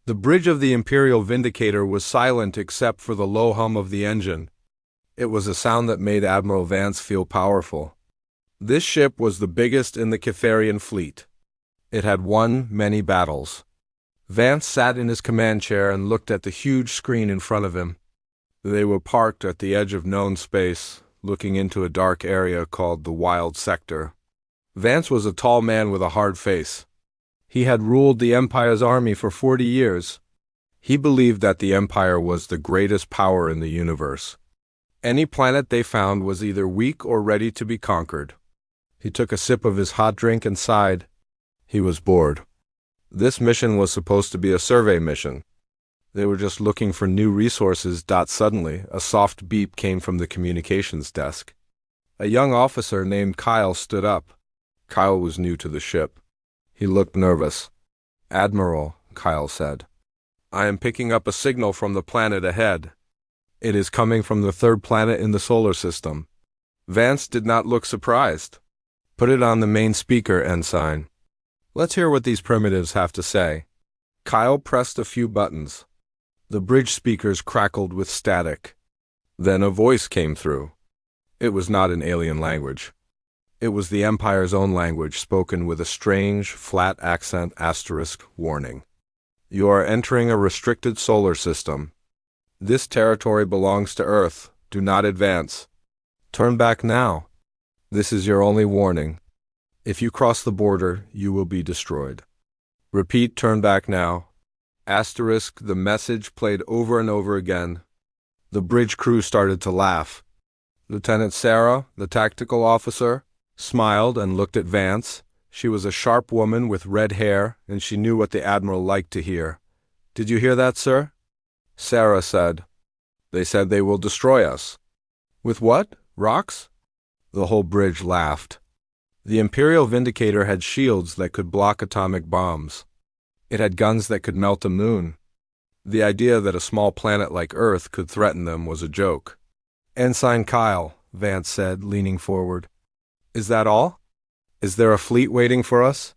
The bridge of the Imperial Vindicator was silent except for the low hum of the engine. It was a sound that made Admiral Vance feel powerful. This ship was the biggest in the Catharian fleet. It had won many battles. Vance sat in his command chair and looked at the huge screen in front of him. They were parked at the edge of known space, looking into a dark area called the Wild Sector. Vance was a tall man with a hard face. He had ruled the Empire's army for 40 years. He believed that the Empire was the greatest power in the universe. Any planet they found was either weak or ready to be conquered. He took a sip of his hot drink and sighed. He was bored. This mission was supposed to be a survey mission. They were just looking for new resources. Suddenly, a soft beep came from the communications desk. A young officer named Kyle stood up. Kyle was new to the ship. He looked nervous. "Admiral," Kyle said, "I am picking up a signal from the planet ahead. It is coming from the third planet in the solar system." Vance did not look surprised. "Put it on the main speaker, Ensign. Let's hear what these primitives have to say." Kyle pressed a few buttons. The bridge speakers crackled with static. Then a voice came through. It was not an alien language. It was the Empire's own language, spoken with a strange, flat accent. Warning. You are entering a restricted solar system. This territory belongs to Earth. Do not advance. Turn back now. This is your only warning. If you cross the border, you will be destroyed. Repeat, turn back now. The message played over and over again. The bridge crew started to laugh. Lieutenant Sarah, the tactical officer, smiled and looked at Vance. She was a sharp woman with red hair, and she knew what the Admiral liked to hear. "Did you hear that, sir?" Sarah said. "They said they will destroy us." "With what? Rocks?" The whole bridge laughed. The Imperial Vindicator had shields that could block atomic bombs. It had guns that could melt a moon. The idea that a small planet like Earth could threaten them was a joke. "Ensign Kyle," Vance said, leaning forward. "Is that all? Is there a fleet waiting for us?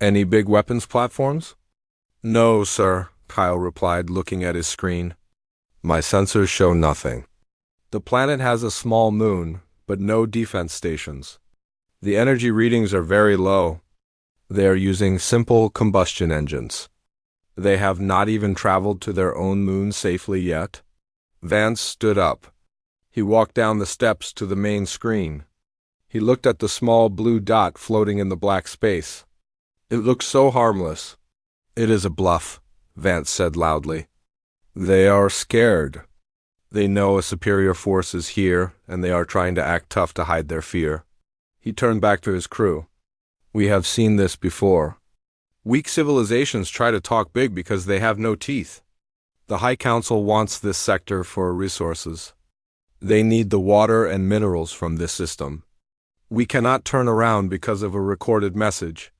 Any big weapons platforms?" "No, sir," Kyle replied, looking at his screen. "My sensors show nothing. The planet has a small moon, but no defense stations. The energy readings are very low. They are using simple combustion engines. They have not even traveled to their own moon safely yet." Vance stood up. He walked down the steps to the main screen. He looked at the small blue dot floating in the black space. It looked so harmless. "It is a bluff," Vance said loudly. "They are scared. They know a superior force is here, and they are trying to act tough to hide their fear." He turned back to his crew. "We have seen this before. Weak civilizations try to talk big because they have no teeth. The High Council wants this sector for resources. They need the water and minerals from this system. We cannot turn around because of a recorded message."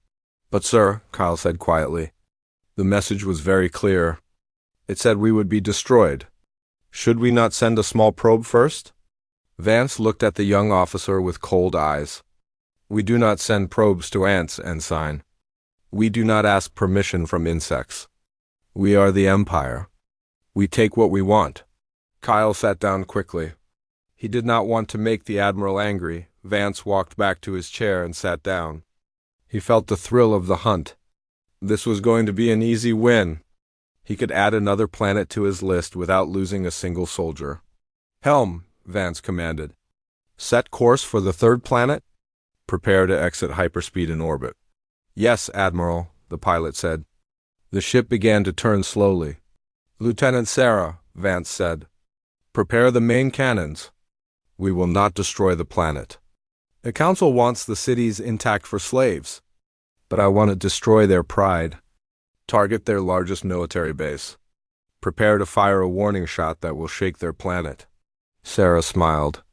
"But sir," Kyle said quietly, "the message was very clear. It said we would be destroyed. Should we not send a small probe first?" Vance looked at the young officer with cold eyes. "We do not send probes to ants, Ensign. We do not ask permission from insects. We are the Empire. We take what we want." Kyle sat down quickly. He did not want to make the Admiral angry. Vance walked back to his chair and sat down. He felt the thrill of the hunt. This was going to be an easy win. He could add another planet to his list without losing a single soldier. "Helm," Vance commanded. "Set course for the third planet. Prepare to exit hyperspeed in orbit." "Yes, Admiral," the pilot said. The ship began to turn slowly. "Lieutenant Sarah," Vance said, "prepare the main cannons. We will not destroy the planet. The Council wants the cities intact for slaves, but I want to destroy their pride. Target their largest military base. Prepare to fire a warning shot that will shake their planet." Sarah smiled.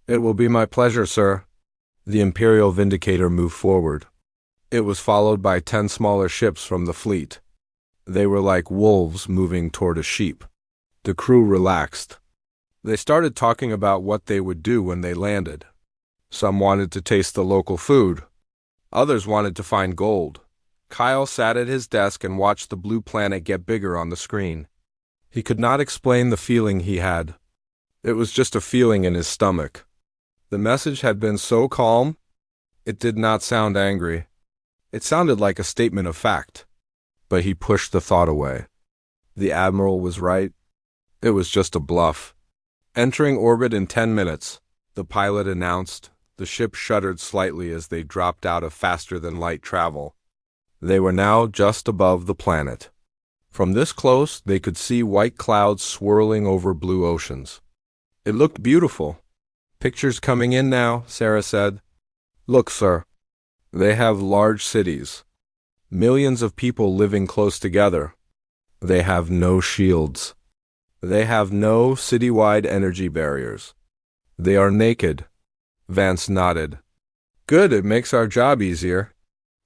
"It will be my pleasure, sir." The Imperial Vindicator moved forward. It was followed by 10 smaller ships from the fleet. They were like wolves moving toward a sheep. The crew relaxed. They started talking about what they would do when they landed. Some wanted to taste the local food. Others wanted to find gold. Kyle sat at his desk and watched the blue planet get bigger on the screen. He could not explain the feeling he had. It was just a feeling in his stomach. The message had been so calm. It did not sound angry. It sounded like a statement of fact. But he pushed the thought away. The Admiral was right. It was just a bluff. Entering orbit in 10 minutes, the pilot announced. The ship shuddered slightly as they dropped out of faster-than-light travel. They were now just above the planet. From this close, they could see white clouds swirling over blue oceans. It looked beautiful. "Pictures coming in now," Sarah said. "Look, sir. They have large cities. Millions of people living close together. They have no shields. They have no citywide energy barriers. They are naked." Vance nodded. "Good, it makes our job easier."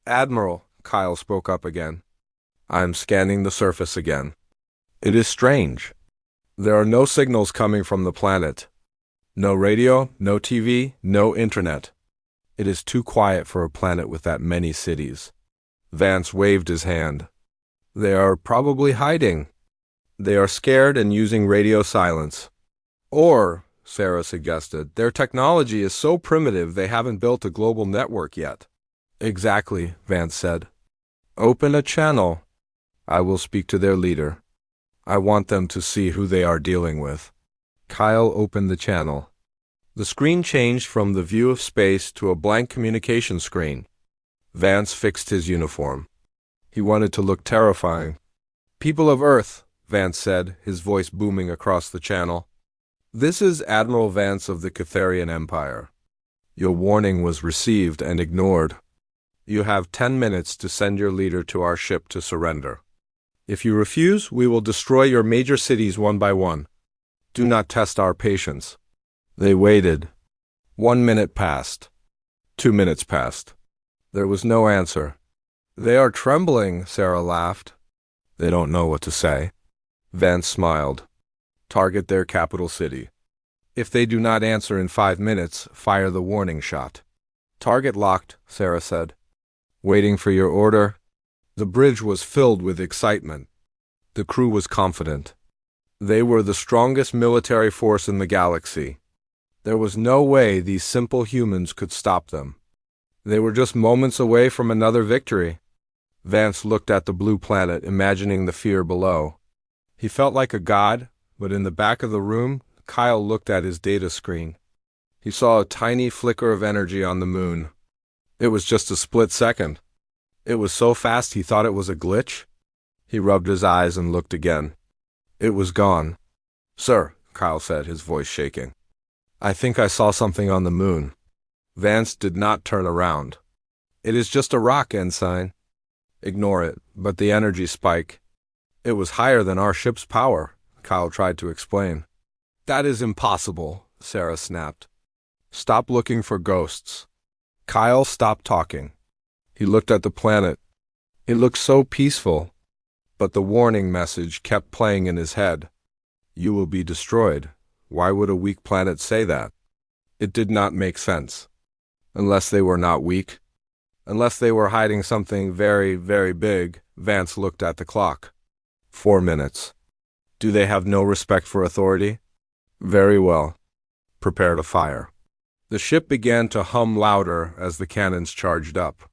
"Admiral," Kyle spoke up again. "I'm scanning the surface again. It is strange. There are no signals coming from the planet. No radio, no TV, no internet. It is too quiet for a planet with that many cities." Vance waved his hand. "They are probably hiding. They are scared and using radio silence. Or," Sarah suggested, "their technology is so primitive they haven't built a global network yet." "Exactly," Vance said. "Open a channel. I will speak to their leader. I want them to see who they are dealing with." Kyle opened the channel. The screen changed from the view of space to a blank communication screen. Vance fixed his uniform. He wanted to look terrifying. "People of Earth," Vance said, his voice booming across the channel. "This is Admiral Vance of the Catharian Empire. Your warning was received and ignored. You have 10 minutes to send your leader to our ship to surrender. If you refuse, we will destroy your major cities one by one. Do not test our patience." They waited. 1 minute passed. 2 minutes passed. There was no answer. "They are trembling," Sarah laughed. "They don't know what to say." Vance smiled. "Target their capital city. If they do not answer in 5 minutes, fire the warning shot." "Target locked," Sarah said. "Waiting for your order." The bridge was filled with excitement. The crew was confident. They were the strongest military force in the galaxy. There was no way these simple humans could stop them. They were just moments away from another victory. Vance looked at the blue planet, imagining the fear below. He felt like a god, but in the back of the room, Kyle looked at his data screen. He saw a tiny flicker of energy on the moon. It was just a split second. It was so fast he thought it was a glitch. He rubbed his eyes and looked again. It was gone. "Sir," Kyle said, his voice shaking. "I think I saw something on the moon." Vance did not turn around. "It is just a rock, Ensign." "Ignore it, but the energy spike. It was higher than our ship's power," Kyle tried to explain. "That is impossible," Sarah snapped. "Stop looking for ghosts." Kyle stopped talking. He looked at the planet. It looked so peaceful. But the warning message kept playing in his head. "You will be destroyed." Why would a weak planet say that? It did not make sense. Unless they were not weak. Unless they were hiding something very, very big. Vance looked at the clock. 4 minutes. Do they have no respect for authority? Very well. Prepare to fire. The ship began to hum louder as the cannons charged up.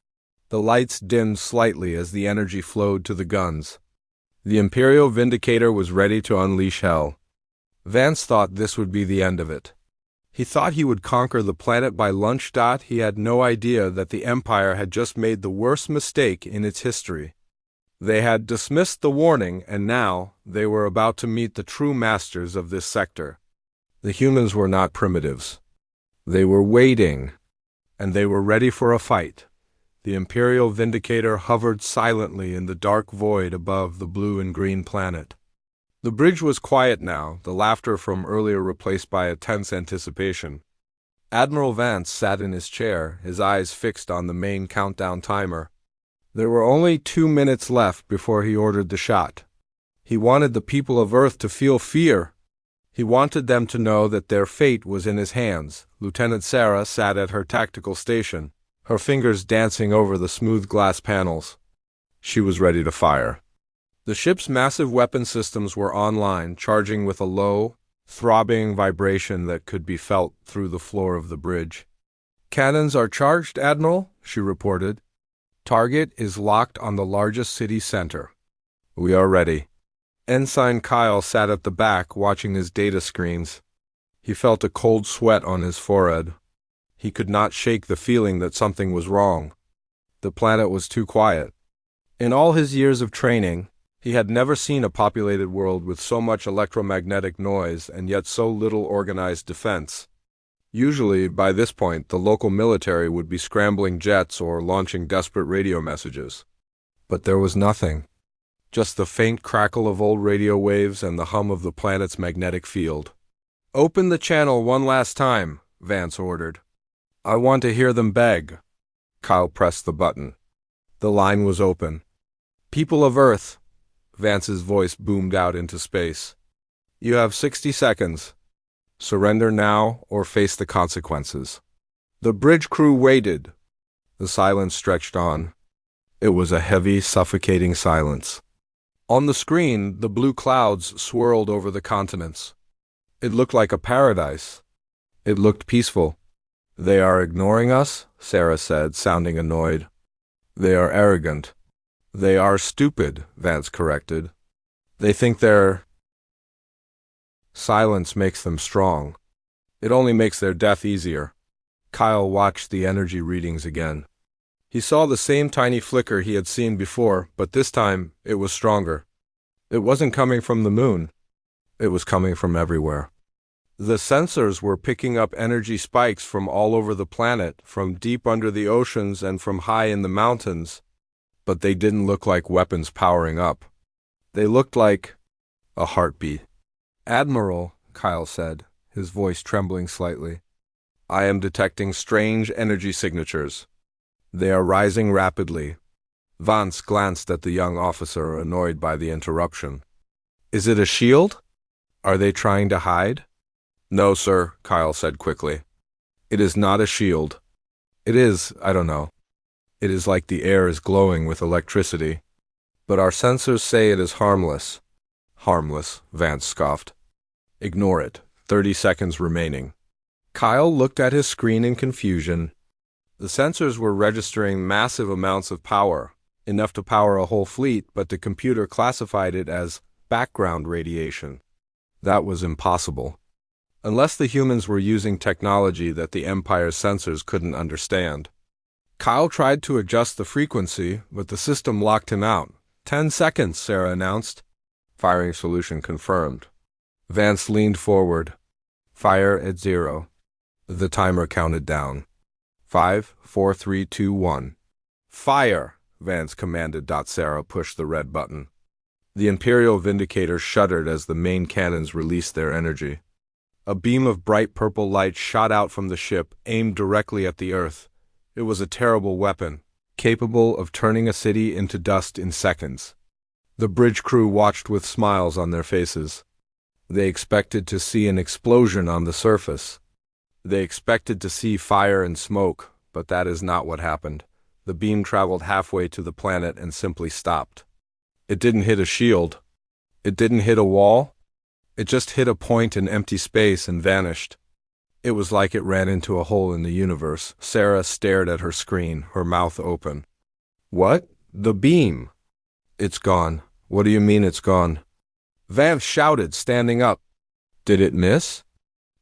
The lights dimmed slightly as the energy flowed to the guns. The Imperial Vindicator was ready to unleash hell. Vance thought this would be the end of it. He thought he would conquer the planet by lunch. He had no idea that the Empire had just made the worst mistake in its history. They had dismissed the warning, and now they were about to meet the true masters of this sector. The humans were not primitives. They were waiting, and they were ready for a fight. The Imperial Vindicator hovered silently in the dark void above the blue and green planet. The bridge was quiet now, the laughter from earlier replaced by a tense anticipation. Admiral Vance sat in his chair, his eyes fixed on the main countdown timer. There were only 2 minutes left before he ordered the shot. He wanted the people of Earth to feel fear. He wanted them to know that their fate was in his hands. Lieutenant Sarah sat at her tactical station, her fingers dancing over the smooth glass panels. She was ready to fire. The ship's massive weapon systems were online, charging with a low, throbbing vibration that could be felt through the floor of the bridge. "Cannons are charged, Admiral," she reported. "Target is locked on the largest city center." "We are ready." Ensign Kyle sat at the back, watching his data screens. He felt a cold sweat on his forehead. He could not shake the feeling that something was wrong. The planet was too quiet. In all his years of training, he had never seen a populated world with so much electromagnetic noise and yet so little organized defense. Usually, by this point, the local military would be scrambling jets or launching desperate radio messages. But there was nothing. Just the faint crackle of old radio waves and the hum of the planet's magnetic field. "Open the channel one last time," Vance ordered. "I want to hear them beg." Kyle pressed the button. The line was open. "People of Earth," Vance's voice boomed out into space. "You have 60 seconds. Surrender now or face the consequences." The bridge crew waited. The silence stretched on. It was a heavy, suffocating silence. On the screen, the blue clouds swirled over the continents. It looked like a paradise. It looked peaceful. "They are ignoring us," Sarah said, sounding annoyed. "They are arrogant." "They are stupid," Vance corrected. "They think they're—" Silence makes them strong. It only makes their death easier. Kyle watched the energy readings again. He saw the same tiny flicker he had seen before, but this time it was stronger. It wasn't coming from the moon. It was coming from everywhere. The sensors were picking up energy spikes from all over the planet, from deep under the oceans and from high in the mountains. But they didn't look like weapons powering up. They looked like a heartbeat. "Admiral," Kyle said, his voice trembling slightly, "I am detecting strange energy signatures. They are rising rapidly." Vance glanced at the young officer, annoyed by the interruption. "Is it a shield? Are they trying to hide?" "No, sir," Kyle said quickly. "It is not a shield. It is, I don't know. It is like the air is glowing with electricity. But our sensors say it is harmless." "Harmless," Vance scoffed. "Ignore it. 30 seconds remaining." Kyle looked at his screen in confusion. The sensors were registering massive amounts of power, enough to power a whole fleet, but the computer classified it as background radiation. That was impossible. Unless the humans were using technology that the Empire's sensors couldn't understand. Kyle tried to adjust the frequency, but the system locked him out. 10 seconds, Sarah announced. Firing solution confirmed. Vance leaned forward. "Fire at 0. The timer counted down. 5, 4, 3, 2, 1. "Fire!" Vance commanded. Sarah pushed the red button. The Imperial Vindicator shuddered as the main cannons released their energy. A beam of bright purple light shot out from the ship, aimed directly at the Earth. It was a terrible weapon, capable of turning a city into dust in seconds. The bridge crew watched with smiles on their faces. They expected to see an explosion on the surface. They expected to see fire and smoke, but that is not what happened. The beam traveled halfway to the planet and simply stopped. It didn't hit a shield. It didn't hit a wall. It just hit a point in empty space and vanished. It was like it ran into a hole in the universe. Sarah stared at her screen, her mouth open. "What? The beam?" "It's gone." "What do you mean it's gone?" Vance shouted, standing up. "Did it miss?"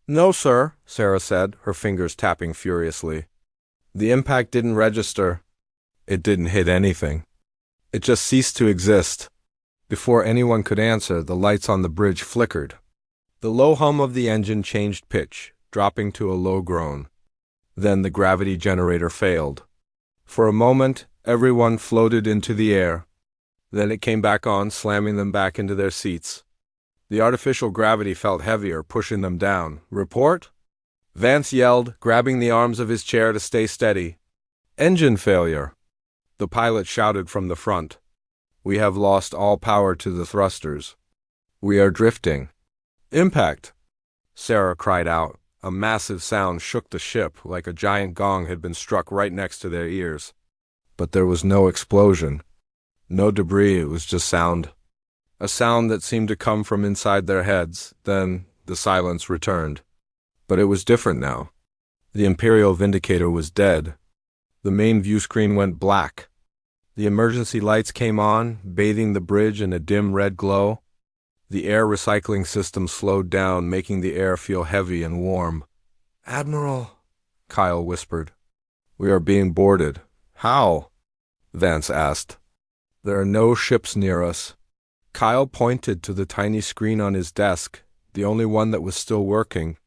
"No, sir," Sarah said, her fingers tapping furiously. "The impact didn't register. It didn't hit anything. It just ceased to exist." Before anyone could answer, the lights on the bridge flickered. The low hum of the engine changed pitch, dropping to a low groan. Then the gravity generator failed. For a moment, everyone floated into the air. Then it came back on, slamming them back into their seats. The artificial gravity felt heavier, pushing them down. "Report?" Vance yelled, grabbing the arms of his chair to stay steady. "Engine failure." The pilot shouted from the front. "We have lost all power to the thrusters. We are drifting." "Impact!" Sarah cried out. A massive sound shook the ship, like a giant gong had been struck right next to their ears. But there was no explosion. No debris, it was just sound. A sound that seemed to come from inside their heads. Then the silence returned. But it was different now. The Imperial Vindicator was dead. The main view screen went black. The emergency lights came on, bathing the bridge in a dim red glow. The air recycling system slowed down, making the air feel heavy and warm. "Admiral," Kyle whispered. "We are being boarded." "How?" Vance asked. "There are no ships near us." Kyle pointed to the tiny screen on his desk, the only one that was still working.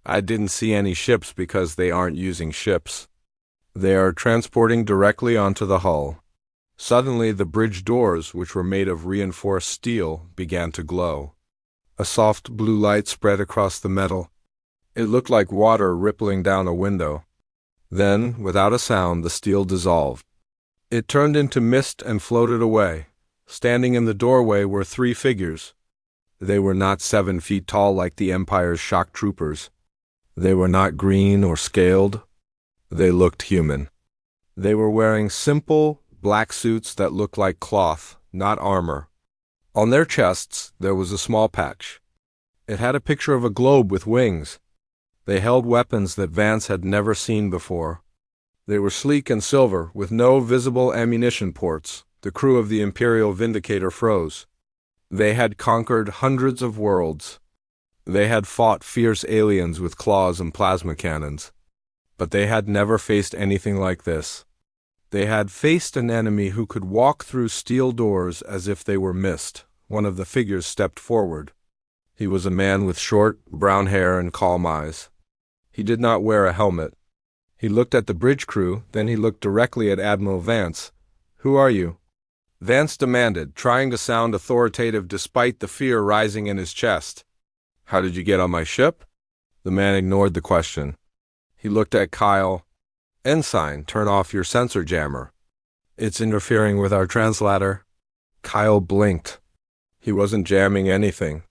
"I didn't see any ships because they aren't using ships. They are transporting directly onto the hull." Suddenly, the bridge doors, which were made of reinforced steel, began to glow. A soft blue light spread across the metal. It looked like water rippling down a window. Then, without a sound, the steel dissolved. It turned into mist and floated away. Standing in the doorway were 3 figures. They were not 7 feet tall like the Empire's shock troopers. They were not green or scaled. They looked human. They were wearing simple, black suits that looked like cloth, not armor. On their chests, there was a small patch. It had a picture of a globe with wings. They held weapons that Vance had never seen before. They were sleek and silver, with no visible ammunition ports. The crew of the Imperial Vindicator froze. They had conquered hundreds of worlds. They had fought fierce aliens with claws and plasma cannons. But they had never faced anything like this. They had faced an enemy who could walk through steel doors as if they were mist. One of the figures stepped forward. He was a man with short, brown hair and calm eyes. He did not wear a helmet. He looked at the bridge crew, then he looked directly at Admiral Vance. "Who are you?" Vance demanded, trying to sound authoritative despite the fear rising in his chest. "How did you get on my ship?" The man ignored the question. He looked at Kyle. "Ensign, turn off your sensor jammer. It's interfering with our translator." Kyle blinked. He wasn't jamming anything.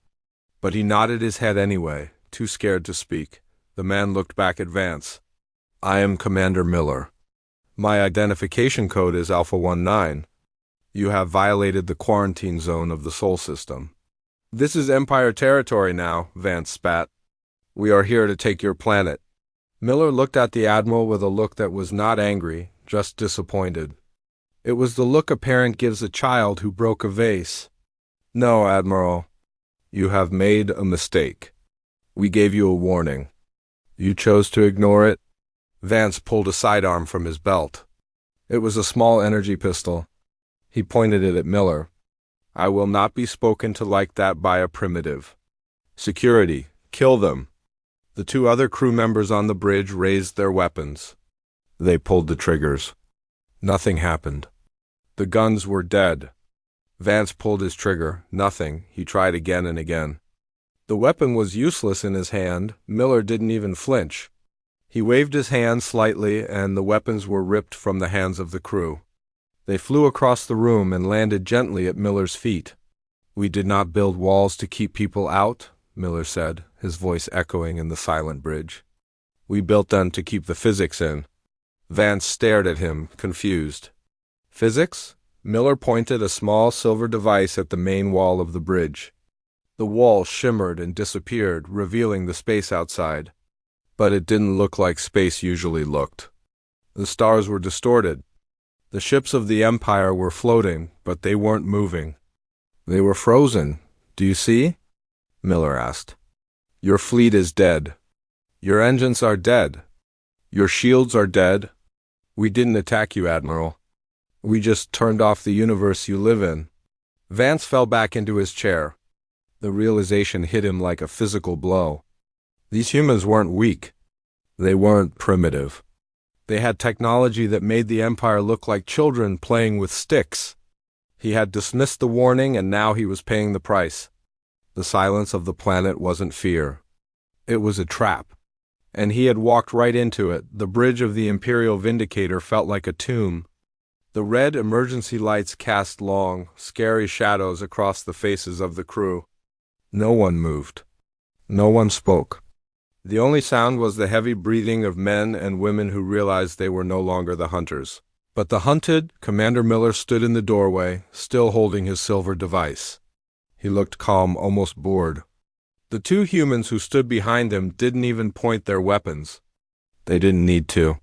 But he nodded his head anyway, too scared to speak. The man looked back at Vance. "I am Commander Miller. My identification code is Alpha 19. You have violated the quarantine zone of the Sol system." "This is Empire territory now," Vance spat. "We are here to take your planet." Miller looked at the Admiral with a look that was not angry, just disappointed. It was the look a parent gives a child who broke a vase. "No, Admiral. You have made a mistake. We gave you a warning. You chose to ignore it." Vance pulled a sidearm from his belt. It was a small energy pistol. He pointed it at Miller. "I will not be spoken to like that by a primitive. Security, kill them." The 2 other crew members on the bridge raised their weapons. They pulled the triggers. Nothing happened. The guns were dead. Vance pulled his trigger. Nothing. He tried again and again. The weapon was useless in his hand. Miller didn't even flinch. He waved his hand slightly, and the weapons were ripped from the hands of the crew. They flew across the room and landed gently at Miller's feet. "We did not build walls to keep people out," Miller said, his voice echoing in the silent bridge. "We built them to keep the physics in." Vance stared at him, confused. "Physics?" Miller pointed a small silver device at the main wall of the bridge. The wall shimmered and disappeared, revealing the space outside. But it didn't look like space usually looked. The stars were distorted. The ships of the Empire were floating, but they weren't moving. They were frozen. "Do you see?" Miller asked. "Your fleet is dead. Your engines are dead. Your shields are dead. We didn't attack you, Admiral. We just turned off the universe you live in." Vance fell back into his chair. The realization hit him like a physical blow. These humans weren't weak. They weren't primitive. They had technology that made the Empire look like children playing with sticks. He had dismissed the warning, and now he was paying the price. The silence of the planet wasn't fear. It was a trap. And he had walked right into it. The bridge of the Imperial Vindicator felt like a tomb. The red emergency lights cast long, scary shadows across the faces of the crew. No one moved. No one spoke. The only sound was the heavy breathing of men and women who realized they were no longer the hunters. But the hunted, Commander Miller stood in the doorway, still holding his silver device. He looked calm, almost bored. The two humans who stood behind him didn't even point their weapons. They didn't need to.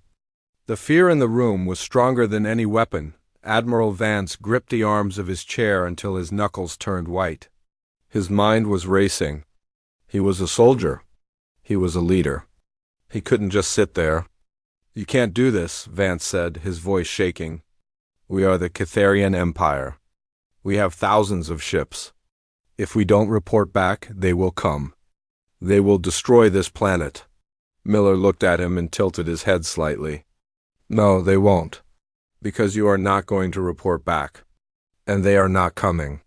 The fear in the room was stronger than any weapon. Admiral Vance gripped the arms of his chair until his knuckles turned white. His mind was racing. He was a soldier. He was a leader. He couldn't just sit there. "You can't do this," Vance said, his voice shaking. "We are the Catharian Empire. We have thousands of ships. If we don't report back, they will come. They will destroy this planet." Miller looked at him and tilted his head slightly. "No, they won't. Because you are not going to report back. And they are not coming."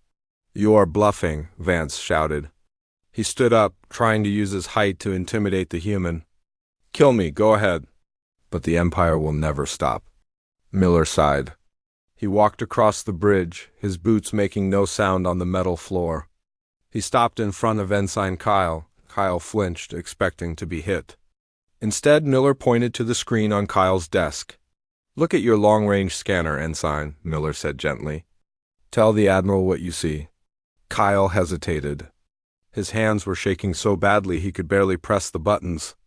"You are bluffing," Vance shouted. He stood up, trying to use his height to intimidate the human. "Kill me, go ahead. But the Empire will never stop." Miller sighed. He walked across the bridge, his boots making no sound on the metal floor. He stopped in front of Ensign Kyle. Kyle flinched, expecting to be hit. Instead, Miller pointed to the screen on Kyle's desk. "Look at your long-range scanner, Ensign," Miller said gently. "Tell the Admiral what you see." Kyle hesitated. His hands were shaking so badly he could barely press the buttons.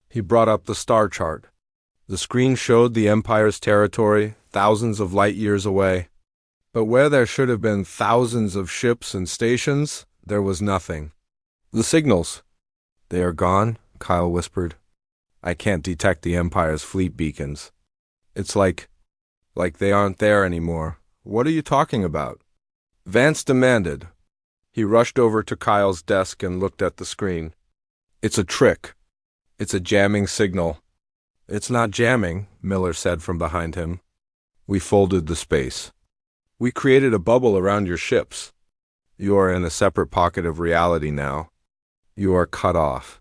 He brought up the star chart. The screen showed the Empire's territory, thousands of light years away. But where there should have been thousands of ships and stations, there was nothing. "The signals." "They are gone," Kyle whispered. "I can't detect the Empire's fleet beacons. It's like they aren't there anymore." "What are you talking about?" Vance demanded. He rushed over to Kyle's desk and looked at the screen. "It's a trick. It's a jamming signal." "It's not jamming," Miller said from behind him. "We folded the space. We created a bubble around your ships. You are in a separate pocket of reality now. You are cut off."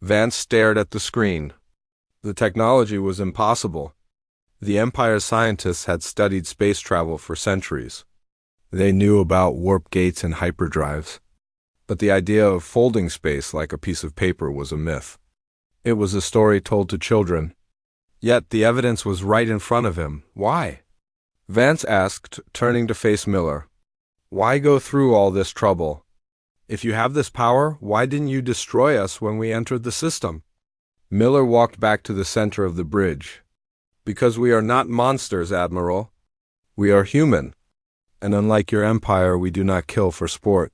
Vance stared at the screen. The technology was impossible. The Empire's scientists had studied space travel for centuries. They knew about warp gates and hyperdrives. But the idea of folding space like a piece of paper was a myth. It was a story told to children. Yet the evidence was right in front of him. Why? Vance asked, turning to face Miller. "Why go through all this trouble? If you have this power, why didn't you destroy us when we entered the system?" Miller walked back to the center of the bridge. "Because we are not monsters, Admiral. We are human. And unlike your Empire, we do not kill for sport."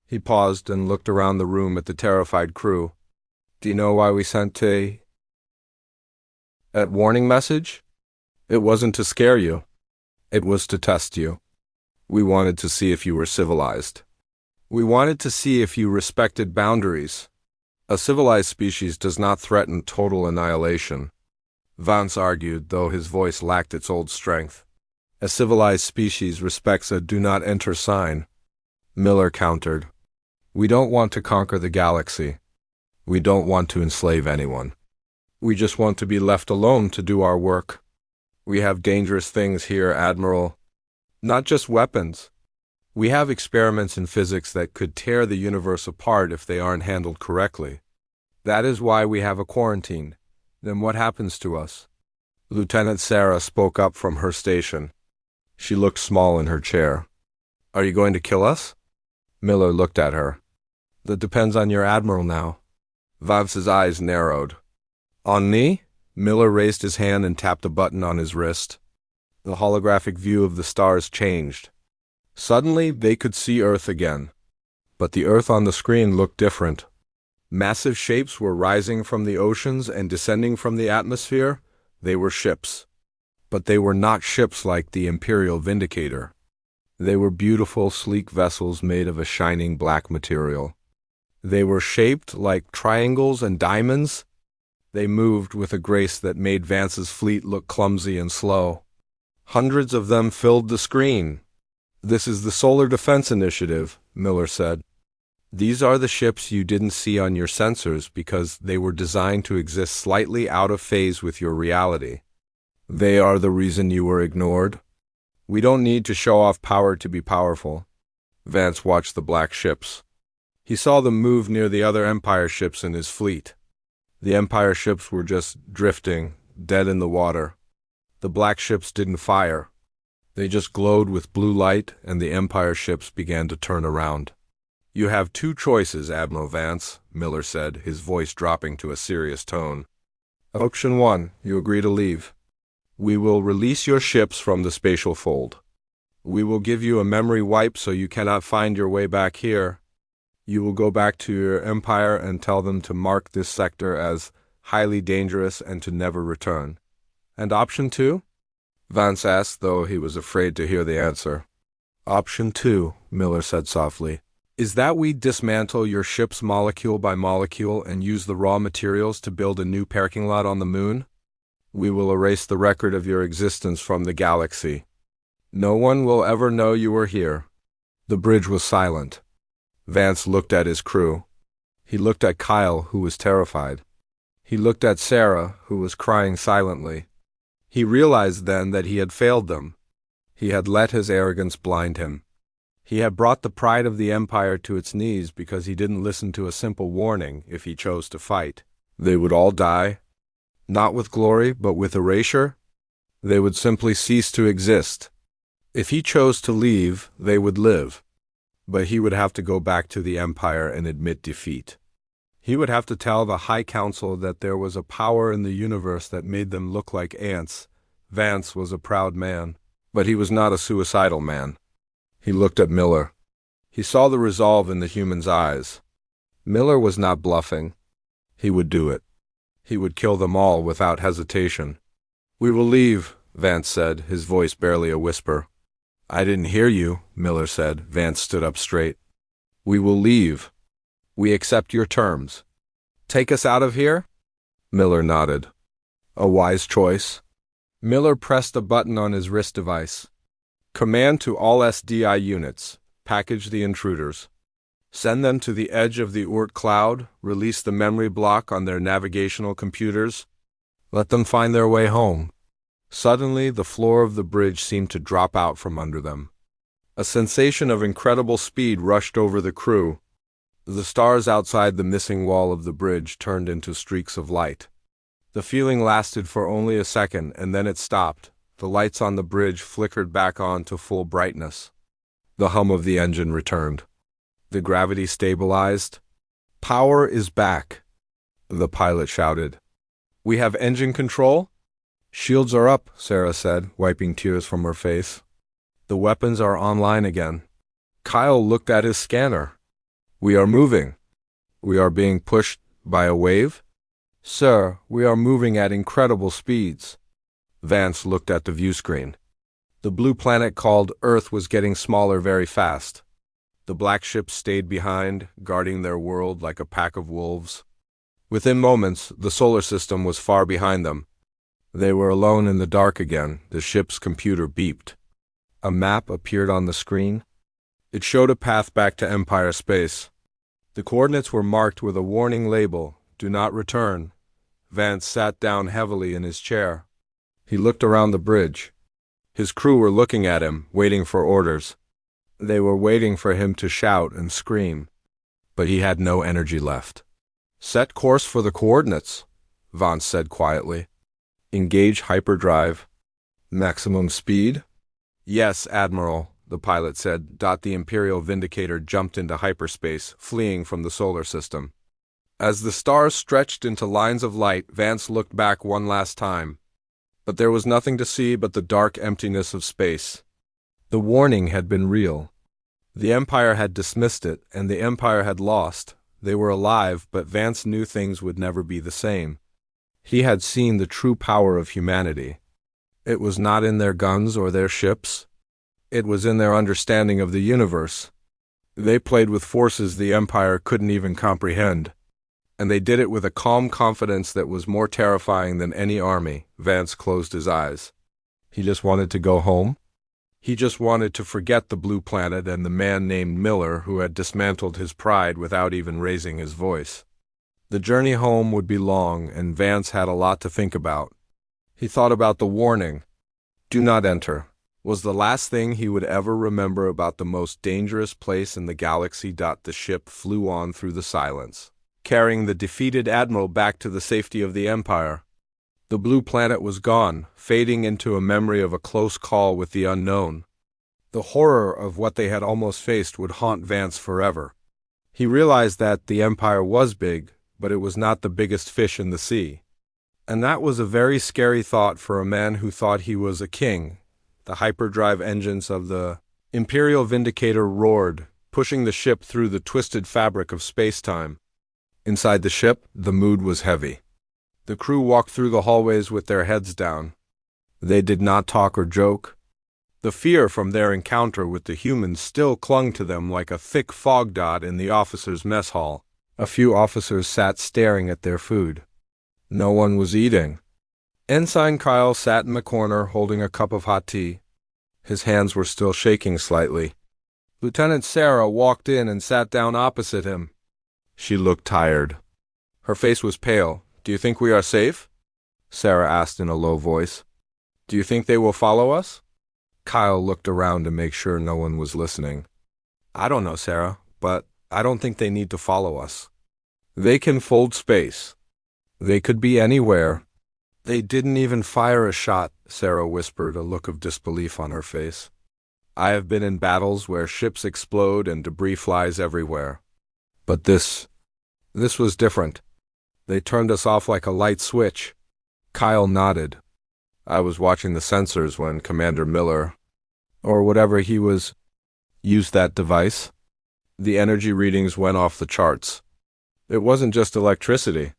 He paused and looked around the room at the terrified crew. "Do you know why we sent that warning message? It wasn't to scare you. It was to test you. We wanted to see if you were civilized. We wanted to see if you respected boundaries. A civilized species does not threaten total annihilation," Vance argued, though his voice lacked its old strength. "A civilized species respects a do-not-enter sign." Miller countered. "We don't want to conquer the galaxy. We don't want to enslave anyone. We just want to be left alone to do our work. We have dangerous things here, Admiral. Not just weapons. We have experiments in physics that could tear the universe apart if they aren't handled correctly. That is why we have a quarantine. Then what happens to us?" Lieutenant Sarah spoke up from her station. She looked small in her chair. "Are you going to kill us?" Miller looked at her. "That depends on your Admiral now." Vance's eyes narrowed. "On me?" Miller raised his hand and tapped a button on his wrist. The holographic view of the stars changed. Suddenly, they could see Earth again. But the Earth on the screen looked different. Massive shapes were rising from the oceans and descending from the atmosphere. They were ships. But they were not ships like the Imperial Vindicator. They were beautiful, sleek vessels made of a shining black material. They were shaped like triangles and diamonds. They moved with a grace that made Vance's fleet look clumsy and slow. Hundreds of them filled the screen. "This is the Solar Defense Initiative," Miller said. "These are the ships you didn't see on your sensors because they were designed to exist slightly out of phase with your reality. They are the reason you were ignored. We don't need to show off power to be powerful." Vance watched the black ships. He saw them move near the other Empire ships in his fleet. The Empire ships were just drifting, dead in the water. The black ships didn't fire. They just glowed with blue light, and the Empire ships began to turn around. "You have two choices, Admiral Vance," Miller said, his voice dropping to a serious tone. "Option 1, you agree to leave. We will release your ships from the spatial fold. We will give you a memory wipe so you cannot find your way back here. You will go back to your Empire and tell them to mark this sector as highly dangerous and to never return." "And option 2? Vance asked, though he was afraid to hear the answer. "Option 2, Miller said softly, "is that we dismantle your ships molecule by molecule and use the raw materials to build a new parking lot on the moon. We will erase the record of your existence from the galaxy. No one will ever know you were here." The bridge was silent. Vance looked at his crew. He looked at Kyle, who was terrified. He looked at Sarah, who was crying silently. He realized then that he had failed them. He had let his arrogance blind him. He had brought the pride of the Empire to its knees because he didn't listen to a simple warning if he chose to fight. They would all die. Not with glory, but with erasure. They would simply cease to exist. If he chose to leave, they would live. But he would have to go back to the Empire and admit defeat. He would have to tell the High Council that there was a power in the universe that made them look like ants. Vance was a proud man, but he was not a suicidal man. He looked at Miller. He saw the resolve in the human's eyes. Miller was not bluffing. He would do it. He would kill them all without hesitation. "We will leave," Vance said, his voice barely a whisper. "I didn't hear you," Miller said. Vance stood up straight. "We will leave. We accept your terms." "Take us out of here?" Miller nodded. "A wise choice." Miller pressed a button on his wrist device. "Command to all SDI units. Package the intruders. Send them to the edge of the Oort cloud. Release the memory block on their navigational computers. Let them find their way home." Suddenly, the floor of the bridge seemed to drop out from under them. A sensation of incredible speed rushed over the crew. The stars outside the missing wall of the bridge turned into streaks of light. The feeling lasted for only a second, and then it stopped. The lights on the bridge flickered back on to full brightness. The hum of the engine returned. The gravity stabilized. "Power is back," the pilot shouted. "We have engine control?" "Shields are up," Sarah said, wiping tears from her face. "The weapons are online again." Kyle looked at his scanner. "We are moving." "We are being pushed by a wave?" "Sir, we are moving at incredible speeds." Vance looked at the viewscreen. The blue planet called Earth was getting smaller very fast. The black ships stayed behind, guarding their world like a pack of wolves. Within moments, the solar system was far behind them. They were alone in the dark again. The ship's computer beeped. A map appeared on the screen. It showed a path back to Empire space. The coordinates were marked with a warning label, "Do not return." Vance sat down heavily in his chair. He looked around the bridge. His crew were looking at him, waiting for orders. They were waiting for him to shout and scream. But he had no energy left. "Set course for the coordinates," Vance said quietly. "Engage hyperdrive. Maximum speed?" "Yes, Admiral," the pilot said. The Imperial Vindicator jumped into hyperspace, fleeing from the solar system. As the stars stretched into lines of light, Vance looked back one last time. But there was nothing to see but the dark emptiness of space. The warning had been real. The Empire had dismissed it, and the Empire had lost. They were alive, but Vance knew things would never be the same. He had seen the true power of humanity. It was not in their guns or their ships. It was in their understanding of the universe. They played with forces the Empire couldn't even comprehend. And they did it with a calm confidence that was more terrifying than any army. Vance closed his eyes. He just wanted to go home. He just wanted to forget the blue planet and the man named Miller who had dismantled his pride without even raising his voice. The journey home would be long, and Vance had a lot to think about. He thought about the warning, "Do not enter," was the last thing he would ever remember about the most dangerous place in the galaxy. The ship flew on through the silence, carrying the defeated admiral back to the safety of the Empire. The blue planet was gone, fading into a memory of a close call with the unknown. The horror of what they had almost faced would haunt Vance forever. He realized that the Empire was big, but it was not the biggest fish in the sea. And that was a very scary thought for a man who thought he was a king. The hyperdrive engines of the Imperial Vindicator roared, pushing the ship through the twisted fabric of space-time. Inside the ship, the mood was heavy. The crew walked through the hallways with their heads down. They did not talk or joke. The fear from their encounter with the humans still clung to them like a thick fog dot in the officers' mess hall. A few officers sat staring at their food. No one was eating. Ensign Kyle sat in the corner holding a cup of hot tea. His hands were still shaking slightly. Lieutenant Sarah walked in and sat down opposite him. She looked tired. Her face was pale. "Do you think we are safe?" Sarah asked in a low voice. "Do you think they will follow us?" Kyle looked around to make sure no one was listening. "I don't know, Sarah, but I don't think they need to follow us. They can fold space. They could be anywhere." "They didn't even fire a shot," Sarah whispered, a look of disbelief on her face. "I have been in battles where ships explode and debris flies everywhere. But this was different. They turned us off like a light switch." Kyle nodded. "I was watching the sensors when Commander Miller, or whatever he was, used that device. The energy readings went off the charts. It wasn't just electricity.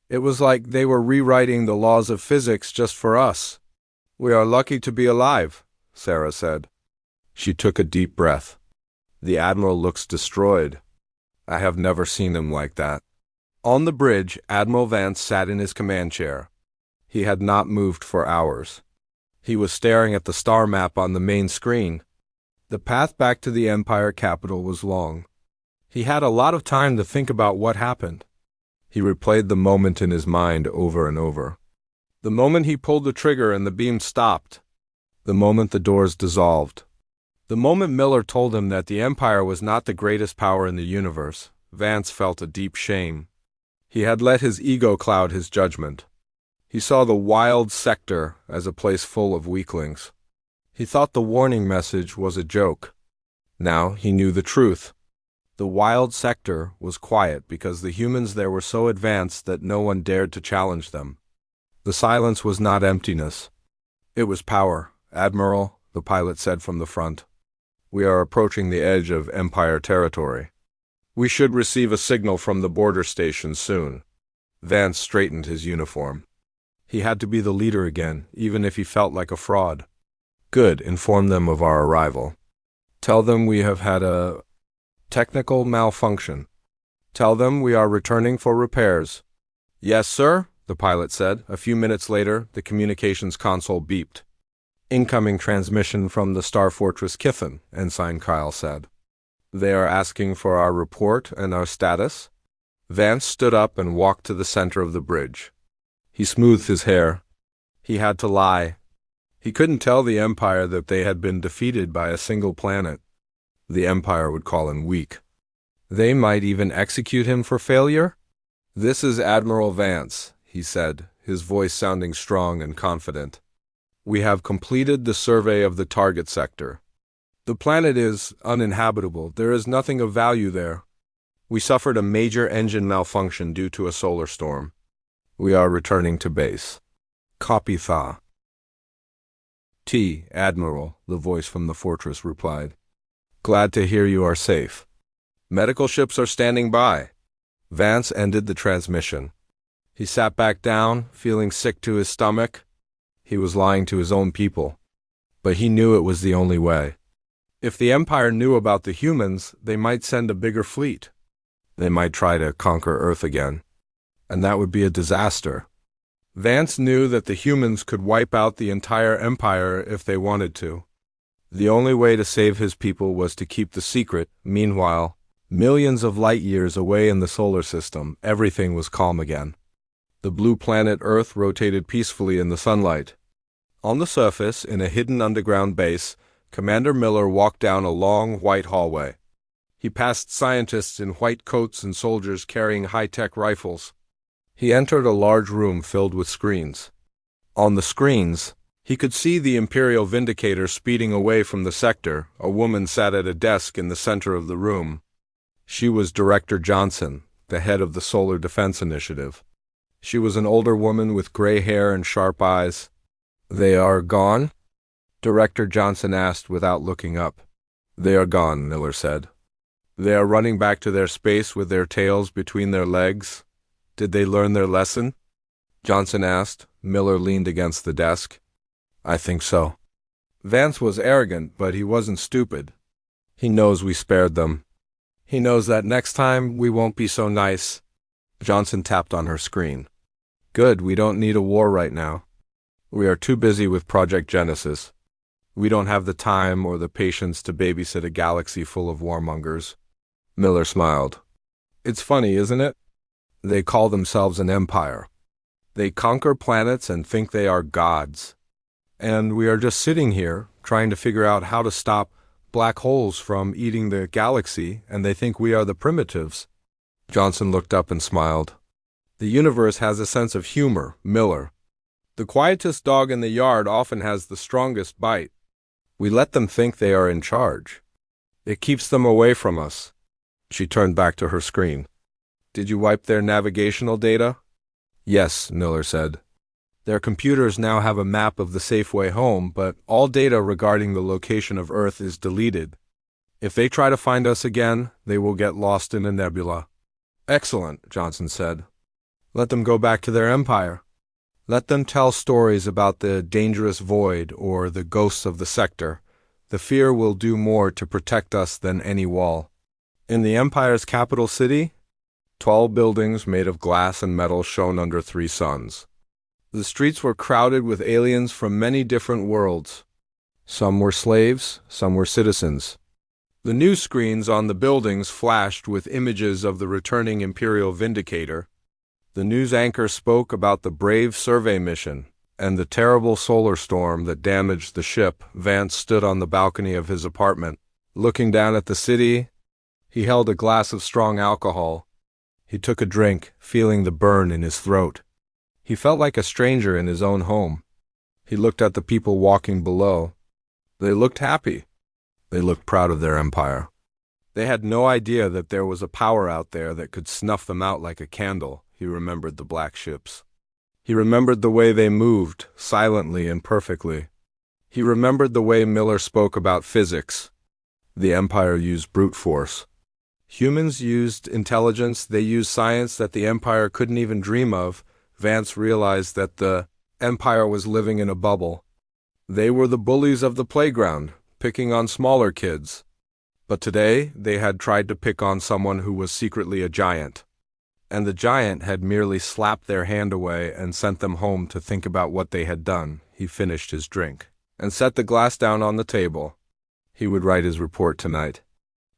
It was like they were rewriting the laws of physics just for us." "We are lucky to be alive," Sarah said. She took a deep breath. "The Admiral looks destroyed. I have never seen him like that." On the bridge, Admiral Vance sat in his command chair. He had not moved for hours. He was staring at the star map on the main screen. The path back to the Empire capital was long. He had a lot of time to think about what happened. He replayed the moment in his mind over and over. The moment he pulled the trigger and the beam stopped. The moment the doors dissolved. The moment Miller told him that the Empire was not the greatest power in the universe. Vance felt a deep shame. He had let his ego cloud his judgment. He saw the wild sector as a place full of weaklings. He thought the warning message was a joke. Now he knew the truth. The wild sector was quiet because the humans there were so advanced that no one dared to challenge them. The silence was not emptiness. It was power. "Admiral," the pilot said from the front, "we are approaching the edge of Empire territory. We should receive a signal from the border station soon." Vance straightened his uniform. He had to be the leader again, even if he felt like a fraud. "Good, inform them of our arrival. Tell them we have had a technical malfunction. Tell them we are returning for repairs." "Yes, sir," the pilot said. A few minutes later, the communications console beeped. "Incoming transmission from the Star Fortress Kithen," Ensign Kyle said. "They are asking for our report and our status." Vance stood up and walked to the center of the bridge. He smoothed his hair. He had to lie. He couldn't tell the Empire that they had been defeated by a single planet. The Empire would call him weak. They might even execute him for failure. "This is Admiral Vance," he said, his voice sounding strong and confident. "We have completed the survey of the target sector. The planet is uninhabitable. There is nothing of value there. We suffered a major engine malfunction due to a solar storm. We are returning to base. Copy Tha." "Admiral," the voice from the fortress replied. "Glad to hear you are safe. Medical ships are standing by." Vance ended the transmission. He sat back down, feeling sick to his stomach. He was lying to his own people. But he knew it was the only way. If the Empire knew about the humans, they might send a bigger fleet. They might try to conquer Earth again. And that would be a disaster. Vance knew that the humans could wipe out the entire Empire if they wanted to. The only way to save his people was to keep the secret. Meanwhile, millions of light years away in the solar system, everything was calm again. The blue planet Earth rotated peacefully in the sunlight. On the surface, in a hidden underground base, Commander Miller walked down a long, white hallway. He passed scientists in white coats and soldiers carrying high-tech rifles. He entered a large room filled with screens. On the screens, he could see the Imperial Vindicator speeding away from the sector. A woman sat at a desk in the center of the room. She was Director Johnson, the head of the Solar Defense Initiative. She was an older woman with gray hair and sharp eyes. "They are gone?" Director Johnson asked without looking up. "They are gone," Miller said. "They are running back to their space with their tails between their legs. Did they learn their lesson?" Johnson asked. Miller leaned against the desk. "I think so." Vance was arrogant, but he wasn't stupid. "He knows we spared them. He knows that next time we won't be so nice." Johnson tapped on her screen. "Good, we don't need a war right now. We are too busy with Project Genesis. We don't have the time or the patience to babysit a galaxy full of warmongers." Miller smiled. "It's funny, isn't it? They call themselves an empire. They conquer planets and think they are gods. And we are just sitting here, trying to figure out how to stop black holes from eating the galaxy, and they think we are the primitives." Johnson looked up and smiled. "The universe has a sense of humor, Miller. The quietest dog in the yard often has the strongest bite. We let them think they are in charge. It keeps them away from us." She turned back to her screen. "Did you wipe their navigational data?" "Yes," Miller said. "Their computers now have a map of the safe way home, but all data regarding the location of Earth is deleted. If they try to find us again, they will get lost in a nebula." "Excellent," Johnson said. "Let them go back to their empire. Let them tell stories about the dangerous void or the ghosts of the sector. The fear will do more to protect us than any wall." In the empire's capital city, tall buildings made of glass and metal shone under three suns. The streets were crowded with aliens from many different worlds. Some were slaves, some were citizens. The news screens on the buildings flashed with images of the returning Imperial Vindicator. The news anchor spoke about the brave survey mission and the terrible solar storm that damaged the ship. Vance stood on the balcony of his apartment, looking down at the city. He held a glass of strong alcohol. He took a drink, feeling the burn in his throat. He felt like a stranger in his own home. He looked at the people walking below. They looked happy. They looked proud of their empire. They had no idea that there was a power out there that could snuff them out like a candle. He remembered the black ships. He remembered the way they moved, silently and perfectly. He remembered the way Miller spoke about physics. The empire used brute force. Humans used intelligence. They used science that the empire couldn't even dream of. Vance realized that the empire was living in a bubble. They were the bullies of the playground, picking on smaller kids. But today, they had tried to pick on someone who was secretly a giant. And the giant had merely slapped their hand away and sent them home to think about what they had done. He finished his drink and set the glass down on the table. He would write his report tonight.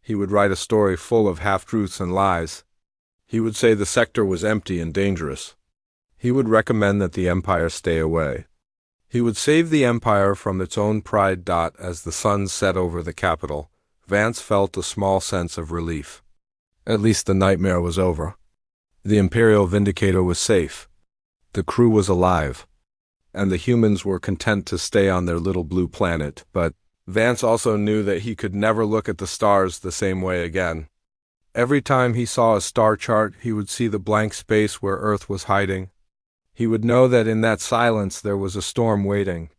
He would write a story full of half-truths and lies. He would say the sector was empty and dangerous. He would recommend that the empire stay away. He would save the empire from its own pride. As the sun set over the capital, Vance felt a small sense of relief. At least the nightmare was over. The Imperial Vindicator was safe. The crew was alive. And the humans were content to stay on their little blue planet. But Vance also knew that he could never look at the stars the same way again. Every time he saw a star chart, he would see the blank space where Earth was hiding. He would know that in that silence there was a storm waiting.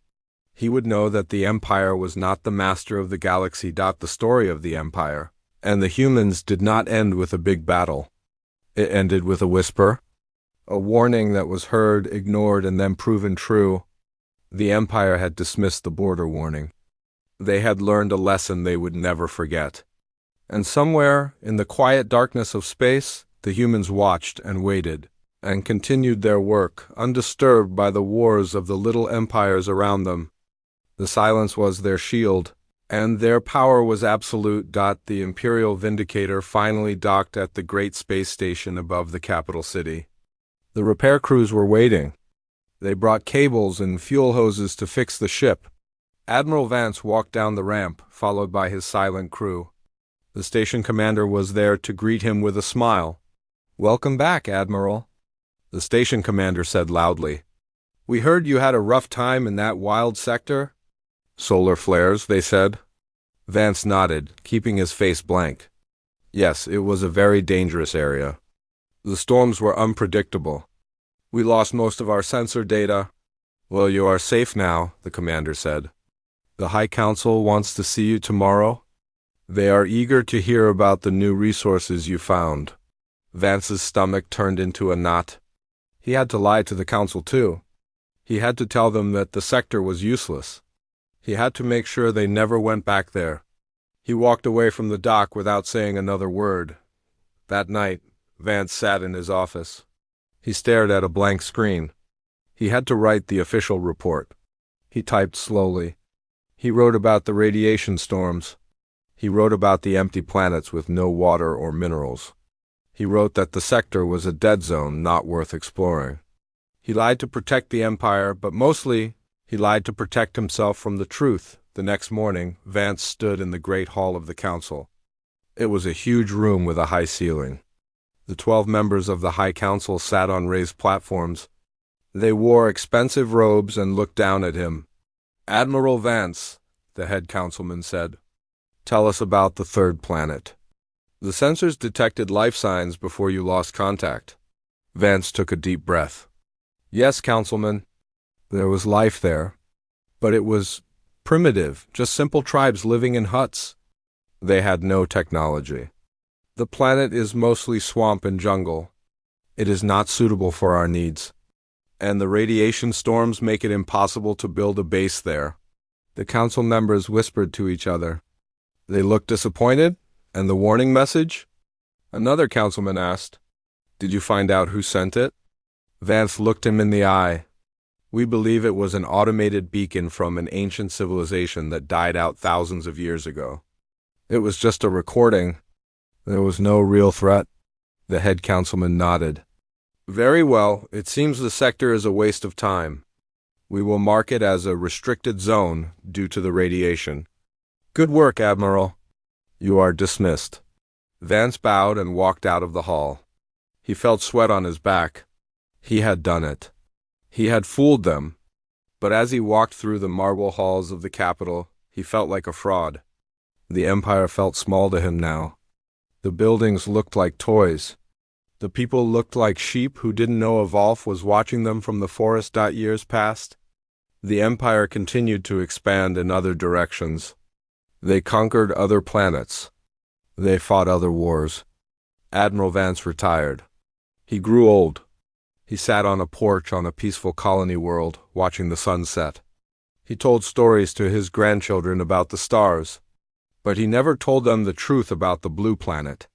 He would know that the Empire was not the master of the galaxy. The story of the Empire and the humans did not end with a big battle. It ended with a whisper, a warning that was heard, ignored, and then proven true. The Empire had dismissed the border warning. They had learned a lesson they would never forget. And somewhere, in the quiet darkness of space, the humans watched and waited, and continued their work, undisturbed by the wars of the little empires around them. The silence was their shield, and their power was absolute. The Imperial Vindicator finally docked at the great space station above the capital city. The repair crews were waiting. They brought cables and fuel hoses to fix the ship. Admiral Vance walked down the ramp, followed by his silent crew. The station commander was there to greet him with a smile. "Welcome back, Admiral," the station commander said loudly. We heard you had a rough time in that wild sector. Solar flares, they said. Vance nodded, keeping his face blank. Yes, it was a very dangerous area. The storms were unpredictable. We lost most of our sensor data. Well, you are safe now, the commander said. The High Council wants to see you tomorrow. They are eager to hear about the new resources you found. Vance's stomach turned into a knot. He had to lie to the Council too. He had to tell them that the sector was useless. He had to make sure they never went back there. He walked away from the dock without saying another word. That night, Vance sat in his office. He stared at a blank screen. He had to write the official report. He typed slowly. He wrote about the radiation storms. He wrote about the empty planets with no water or minerals. He wrote that the sector was a dead zone not worth exploring. He lied to protect the Empire, but mostly he lied to protect himself from the truth. The next morning, Vance stood in the great hall of the Council. It was a huge room with a high ceiling. The 12 members of the High Council sat on raised platforms. They wore expensive robes and looked down at him. Admiral Vance, the head councilman said, tell us about the third planet. The sensors detected life signs before you lost contact. Vance took a deep breath. Yes, councilman. There was life there. But it was primitive, just simple tribes living in huts. They had no technology. The planet is mostly swamp and jungle. It is not suitable for our needs. And the radiation storms make it impossible to build a base there. The council members whispered to each other. They looked disappointed. And the warning message? Another councilman asked. Did you find out who sent it? Vance looked him in the eye. We believe it was an automated beacon from an ancient civilization that died out thousands of years ago. It was just a recording. There was no real threat. The head councilman nodded. Very well, it seems the sector is a waste of time. We will mark it as a restricted zone due to the radiation. Good work, Admiral. You are dismissed. Vance bowed and walked out of the hall. He felt sweat on his back. He had done it. He had fooled them. But as he walked through the marble halls of the capital, he felt like a fraud. The Empire felt small to him now. The buildings looked like toys. The people looked like sheep who didn't know Evolf was watching them from the forest. Years passed. The Empire continued to expand in other directions. They conquered other planets. They fought other wars. Admiral Vance retired. He grew old. He sat on a porch on a peaceful colony world, watching the sun set. He told stories to his grandchildren about the stars. But he never told them the truth about the blue planet.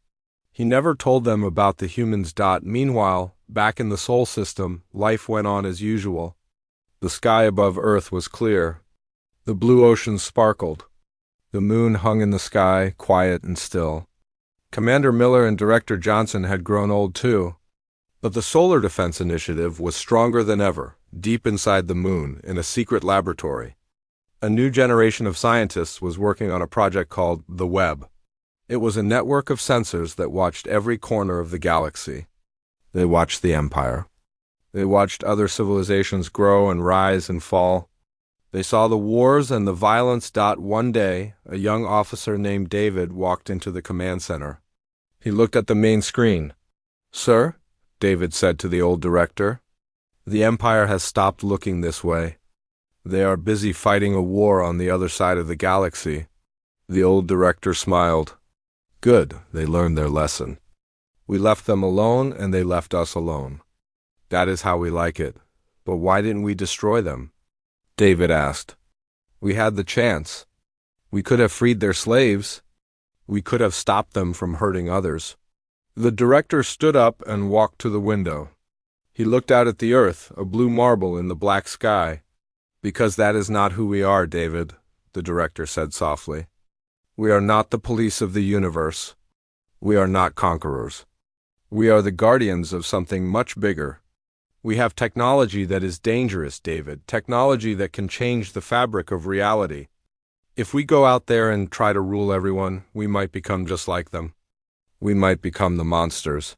He never told them about the humans. Meanwhile, back in the Sol system, life went on as usual. The sky above Earth was clear. The blue ocean sparkled. The moon hung in the sky, quiet and still. Commander Miller and Director Johnson had grown old too. But the Solar Defense Initiative was stronger than ever, deep inside the moon, in a secret laboratory. A new generation of scientists was working on a project called the Web. It was a network of sensors that watched every corner of the galaxy. They watched the Empire. They watched other civilizations grow and rise and fall. They saw the wars and the violence. One day, a young officer named David walked into the command center. He looked at the main screen. Sir, David said to the old director, the Empire has stopped looking this way. They are busy fighting a war on the other side of the galaxy. The old director smiled. Good, they learned their lesson. We left them alone and they left us alone. That is how we like it. But why didn't we destroy them? David asked. We had the chance. We could have freed their slaves. We could have stopped them from hurting others. The director stood up and walked to the window. He looked out at the earth, a blue marble in the black sky. Because that is not who we are, David, the director said softly. We are not the police of the universe. We are not conquerors. We are the guardians of something much bigger. We have technology that is dangerous, David, technology that can change the fabric of reality. If we go out there and try to rule everyone, we might become just like them. We might become the monsters.